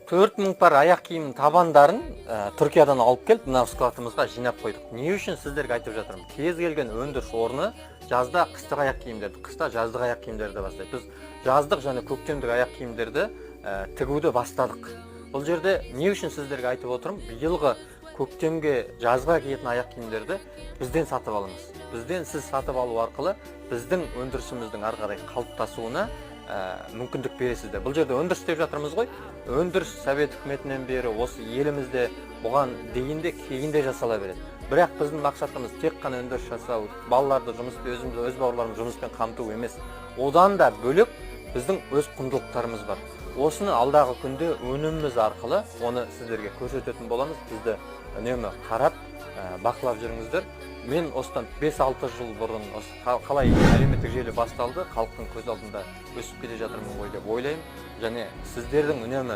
4000 пар аяқ киім табандарын Түркиядан алып келіп, мына складымызға жинап қойдық. Не үшін сіздерге айтып жатырмын? Кез келген өндіріс орны жазда қыстық аяқ киімдерді, қыста жаздық аяқ киімдерді бастайды. Біз жаздық және көктемдік аяқ киімдерді тігуді бастадық. Бұл жерде не үшін сіздерге айтып отырмын? Биылғы көктемге жазға киетін аяқ киімдерді бізден сатып алыңыз. Бізден сіз сатып алу арқылы біздің өндірісіміздің ары қарай қалыптасуына мүмкіндік бересіздер. Бұл жерде өндіріс деп жатырмыз ғой. Өндіріс Совет үкіметінен бері осы елімізде бұған дейін де кейін де жасала береді. Бірақ біздің мақсатымыз тек қана өндіріс жасау, балаларды өз бауырларымызды жұмыспен қамту емес. Одан да бөлек біздің өз құндылықтарымыз бар. Осыны алдағы күнде өніміміз арқылы оны сіздерге көрсететін боламыз. Бізді үнемі қарап, бақылап жүріңіздер. Мен осыдан 5-6 жыл бұрын қалай әлеуметтік желі басталды, халықтың көз алдында өсіп келе жатырмын ғой деп ойлаймын. Және сіздердің үнемі